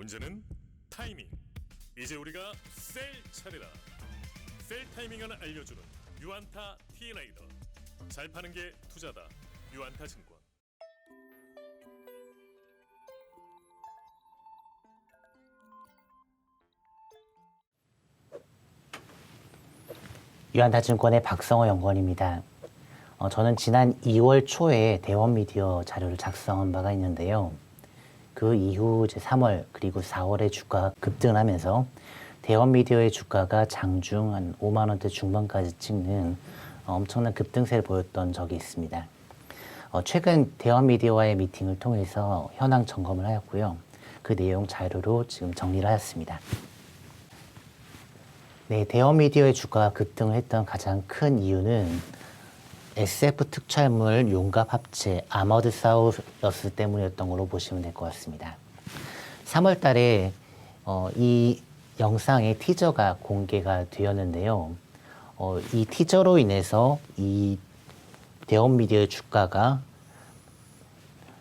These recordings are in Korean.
문제는 타이밍. 이제 우리가 셀 차례다. 셀 타이밍을 알려주는 유안타 T레이더. 잘 파는 게 투자다. 유안타증권. 유한타증권의 박성호 연구원입니다. 저는 지난 2월 초에 대원미디어 자료를 작성한 바가 있는데요. 그 이후 이제 3월 그리고 4월에 주가가 급등을 하면서 대원미디어의 주가가 장중 한 5만 원대 중반까지 찍는 엄청난 급등세를 보였던 적이 있습니다. 최근 대원미디어와의 미팅을 통해서 현황 점검을 하였고요. 그 내용 자료로 지금 정리를 하였습니다. 네, 대원미디어의 주가가 급등을 했던 가장 큰 이유는 SF 특촬물 용갑 합체 아머드 사우루스 때문이었던 걸로 보시면 될 것 같습니다. 3월 달에 이 영상의 티저가 공개가 되었는데요. 이 티저로 인해서 이 대원미디어의 주가가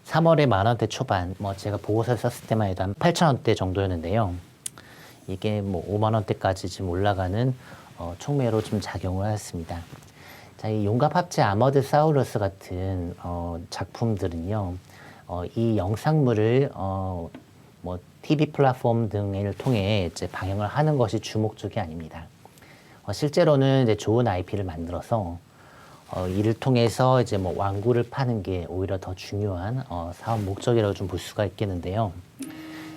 3월에 만원대 초반, 제가 보고서를 썼을 때만 해도 한 8,000원대 정도였는데요. 이게 5만 원대까지 지금 올라가는 촉매로 좀 작용을 하였습니다. 자, 이 용갑 합체 아머드 사우루스 같은 작품들은요, 이 영상물을 TV 플랫폼 등을 통해 이제 방영을 하는 것이 주 목적이 아닙니다. 실제로는 이제 좋은 IP를 만들어서 이를 통해서 이제 완구를 파는 게 오히려 더 중요한 사업 목적이라고 좀 볼 수가 있겠는데요.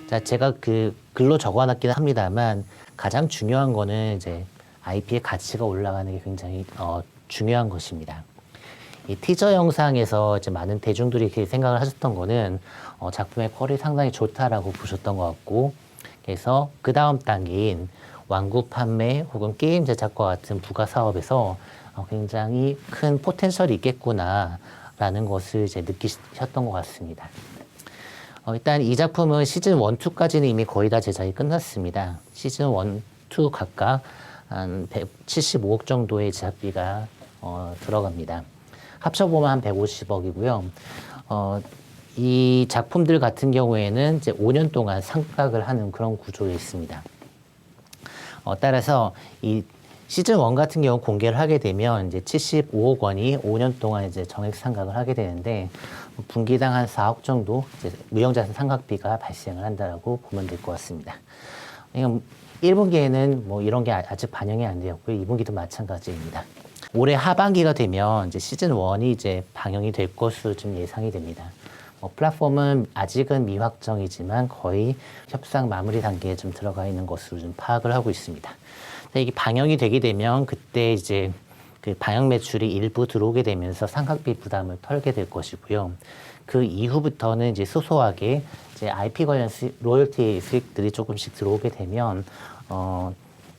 자, 제가 그 글로 적어놨긴 합니다만 가장 중요한 거는 이제 IP의 가치가 올라가는 게 굉장히 중요한 것입니다. 이 티저 영상에서 이제 많은 대중들이 이렇게 생각을 하셨던 거는 작품의 퀄이 상당히 좋다라고 보셨던 것 같고, 그래서 그 다음 단계인 완구 판매 혹은 게임 제작과 같은 부가 사업에서 굉장히 큰 포텐셜이 있겠구나라는 것을 이제 느끼셨던 것 같습니다. 일단 이 작품은 시즌 1, 2까지는 이미 거의 다 제작이 끝났습니다. 시즌 1, 2 각각 한 175억 정도의 제작비가 들어갑니다. 합쳐보면 한 150억이고요. 이 작품들 같은 경우에는 이제 5년 동안 상각을 하는 그런 구조에 있습니다. 따라서 이 시즌 1 같은 경우 공개를 하게 되면 이제 75억 원이 5년 동안 이제 정액 상각을 하게 되는데, 분기당 한 4억 정도 이제 무형자산 상각비가 발생을 한다라고 보면 될 것 같습니다. 1분기에는 이런 게 아직 반영이 안 되었고요. 2분기도 마찬가지입니다. 올해 하반기가 되면 이제 시즌 1이 이제 방영이 될 것으로 좀 예상이 됩니다. 플랫폼은 아직은 미확정이지만 거의 협상 마무리 단계에 좀 들어가 있는 것으로 좀 파악을 하고 있습니다. 이게 방영이 되게 되면 그때 이제 그 방영 매출이 일부 들어오게 되면서 상각비 부담을 털게 될 것이고요. 그 이후부터는 이제 소소하게 이제 IP 관련 로열티 수익들이 조금씩 들어오게 되면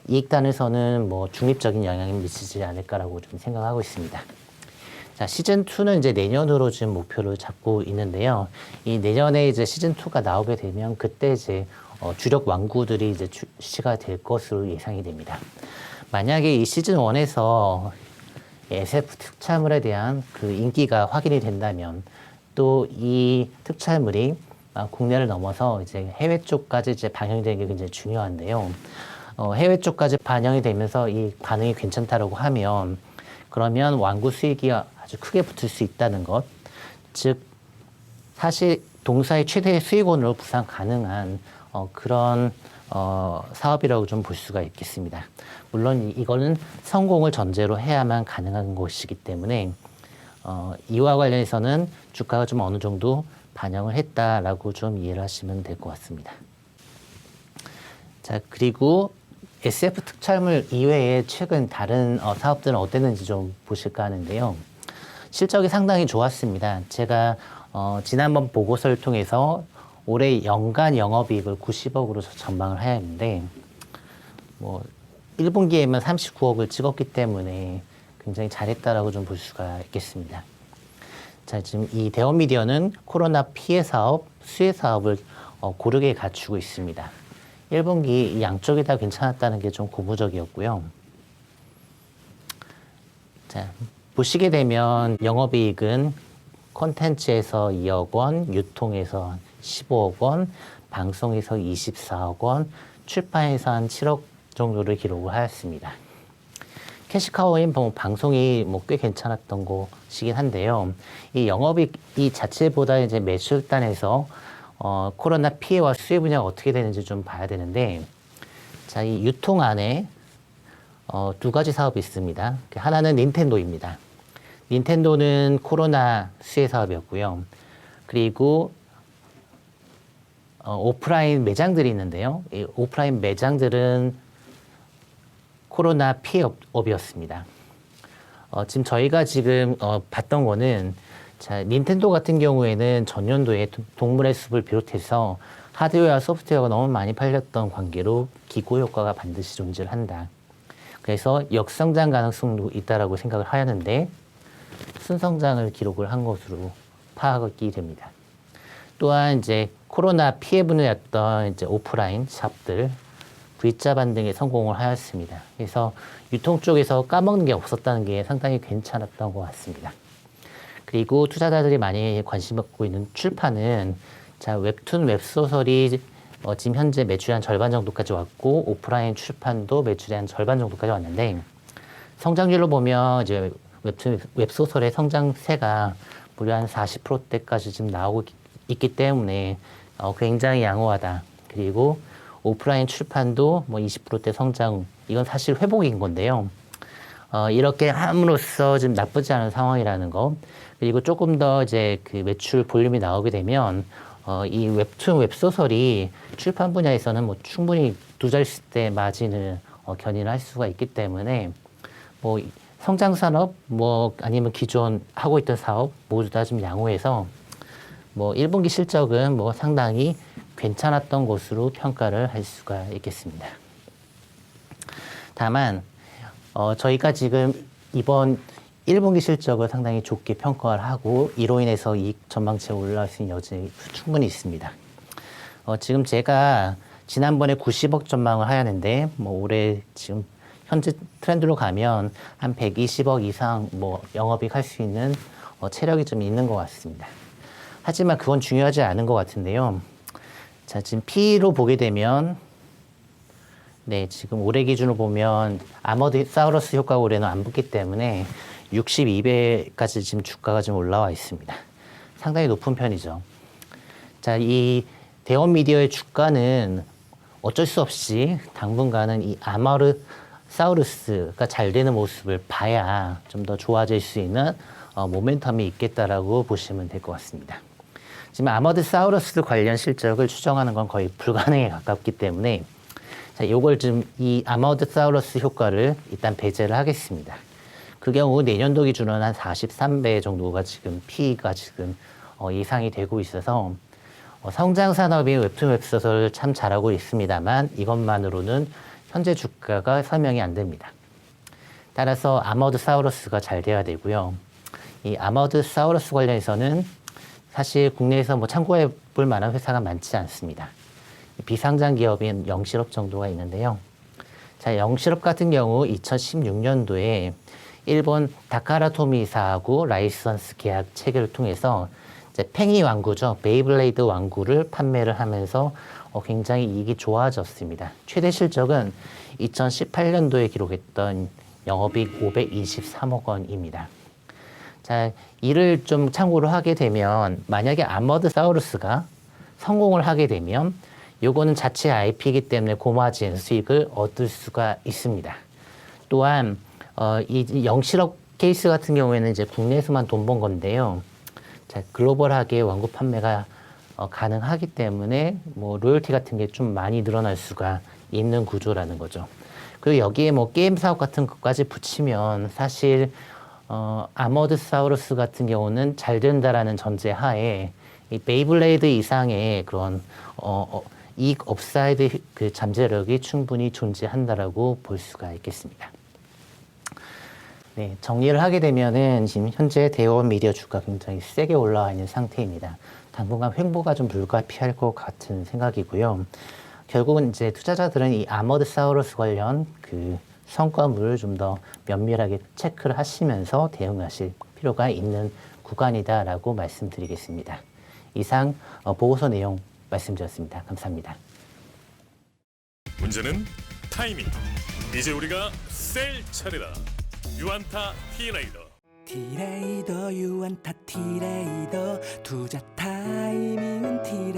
이익단에서는 중립적인 영향이 미치지 않을까라고 좀 생각하고 있습니다. 자, 시즌 2는 이제 내년으로 지금 목표를 잡고 있는데요. 이 내년에 이제 시즌 2가 나오게 되면 그때 이제 주력 완구들이 이제 출시가 될 것으로 예상이 됩니다. 만약에 이 시즌 1에서 SF 특촬물에 대한 그 인기가 확인이 된다면, 또 이 특촬물이 국내를 넘어서 이제 해외 쪽까지 이제 방영이 되는 게 굉장히 중요한데요. 해외 쪽까지 반영이 되면서 이 반응이 괜찮다라고 하면, 그러면 완구 수익이 아주 크게 붙을 수 있다는 것, 즉 사실 동사의 최대 수익원으로 부상 가능한 그런 사업이라고 좀 볼 수가 있겠습니다. 물론 이거는 성공을 전제로 해야만 가능한 것이기 때문에 이와 관련해서는 주가가 좀 어느 정도 반영을 했다라고 좀 이해를 하시면 될 것 같습니다. 자, 그리고 SF 특촬물 이외에 최근 다른 사업들은 어땠는지 좀 보실까 하는데요. 실적이 상당히 좋았습니다. 제가 지난번 보고서를 통해서 올해 연간 영업이익을 90억으로 전망을 해야 했는데, 1분기에만 39억을 찍었기 때문에 굉장히 잘했다라고 좀 볼 수가 있겠습니다. 자, 지금 이 대원미디어는 코로나 피해 사업, 수혜 사업을 고르게 갖추고 있습니다. 1분기 양쪽이 다 괜찮았다는 게 좀 고무적이었고요. 자, 보시게 되면 영업이익은 콘텐츠에서 2억 원, 유통에서 15억 원, 방송에서 24억 원, 출판에서 한 7억 정도를 기록을 하였습니다. 캐시카우인 방송이 꽤 괜찮았던 것이긴 한데요. 이 영업이익 자체보다 이제 매출단에서 코로나 피해와 수혜 분야가 어떻게 되는지 좀 봐야 되는데, 자, 이 유통 안에 두 가지 사업이 있습니다. 하나는 닌텐도입니다. 닌텐도는 코로나 수혜 사업이었고요. 그리고 오프라인 매장들이 있는데요. 이 오프라인 매장들은 코로나 피해업이었습니다. 지금 저희가 봤던 거는, 자, 닌텐도 같은 경우에는 전년도에 동물의 숲을 비롯해서 하드웨어와 소프트웨어가 너무 많이 팔렸던 관계로 기고 효과가 반드시 존재를 한다. 그래서 역성장 가능성도 있다라고 생각을 하였는데 순성장을 기록을 한 것으로 파악이 됩니다. 또한 이제 코로나 피해 분야였던 이제 오프라인 샵들 V자 반등에 성공을 하였습니다. 그래서 유통 쪽에서 까먹는 게 없었다는 게 상당히 괜찮았던 것 같습니다. 그리고 투자자들이 많이 관심 갖고 있는 출판은, 자, 웹툰 웹소설이 지금 현재 매출의 한 절반 정도까지 왔고, 오프라인 출판도 매출의 한 절반 정도까지 왔는데, 성장률로 보면 이제 웹툰 웹소설의 성장세가 무려 한 40%대까지 지금 나오고 있기 때문에 굉장히 양호하다. 그리고 오프라인 출판도 20%대 성장, 이건 사실 회복인 건데요. 이렇게 함으로써 지금 나쁘지 않은 상황이라는 거. 그리고 조금 더 이제 그 매출 볼륨이 나오게 되면 이 웹툰 웹소설이 출판 분야에서는 충분히 두 자릿수대 마진을 견인을 할 수가 있기 때문에 성장 산업 아니면 기존 하고 있던 사업 모두 다 좀 양호해서 1분기 실적은 상당히 괜찮았던 것으로 평가를 할 수가 있겠습니다. 다만 저희가 지금 이번 1분기 실적을 상당히 좋게 평가를 하고 이로 인해서 이익 전망치가 올라갈 수 있는 여지가 충분히 있습니다. 지금 제가 지난번에 90억 전망을 하였는데 올해 지금 현재 트렌드로 가면 한 120억 이상 영업이익 할 수 있는 체력이 좀 있는 것 같습니다. 하지만 그건 중요하지 않은 것 같은데요. 자, 지금 P로 보게 되면, 네, 지금 올해 기준으로 보면 아머드 사우러스 효과가 올해는 안 붙기 때문에 62배까지 지금 주가가 좀 올라와 있습니다. 상당히 높은 편이죠. 자, 이 대원 미디어의 주가는 어쩔 수 없이 당분간은 이 아머드 사우루스가 잘 되는 모습을 봐야 좀 더 좋아질 수 있는 모멘텀이 있겠다라고 보시면 될 것 같습니다. 지금 아머드 사우루스 관련 실적을 추정하는 건 거의 불가능에 가깝기 때문에, 자, 요걸 좀 이 아머드 사우루스 효과를 일단 배제를 하겠습니다. 그 경우 내년도 기준으로는 한 43배 정도가 지금 P가 지금 예상이 되고 있어서 성장 산업이 웹툰 웹소설 참 잘하고 있습니다만 이것만으로는 현재 주가가 설명이 안 됩니다. 따라서 아머드 사우루스가 잘 돼야 되고요. 이 아머드 사우루스 관련해서는 사실 국내에서 참고해 볼 만한 회사가 많지 않습니다. 비상장 기업인 영실업 정도가 있는데요. 자, 영실업 같은 경우 2016년도에 일본 다카라토미사하고 라이선스 계약 체결을 통해서 이제 팽이 왕구죠. 베이블레이드 왕구를 판매를 하면서 굉장히 이익이 좋아졌습니다. 최대 실적은 2018년도에 기록했던 영업이익 523억 원입니다. 자, 이를 좀 참고로 하게 되면 만약에 아머드 사우루스가 성공을 하게 되면 요거는 자체 IP이기 때문에 고마진 수익을 얻을 수가 있습니다. 또한 이 영실업 케이스 같은 경우에는 이제 국내에서만 돈 번 건데요. 자, 글로벌하게 왕구 판매가 가능하기 때문에 로열티 같은 게 좀 많이 늘어날 수가 있는 구조라는 거죠. 그리고 여기에 게임 사업 같은 것까지 붙이면 사실 아머드 사우루스 같은 경우는 잘 된다라는 전제 하에 이 베이블레이드 이상의 그런 이익 업사이드 그 잠재력이 충분히 존재한다라고 볼 수가 있겠습니다. 네, 정리를 하게 되면은 지금 현재 대원 미디어 주가 굉장히 세게 올라와 있는 상태입니다. 당분간 횡보가 좀 불가피할 것 같은 생각이고요. 결국은 이제 투자자들은 이 아머드 사우루스 관련 그 성과물을 좀 더 면밀하게 체크를 하시면서 대응하실 필요가 있는 구간이다라고 말씀드리겠습니다. 이상 보고서 내용 말씀드렸습니다. 감사합니다. 문제는 타이밍. 이제 우리가 셀 차례다. 유안타 T레이더. T레이더 유안타 T레이더 투자 타이밍은 T레이더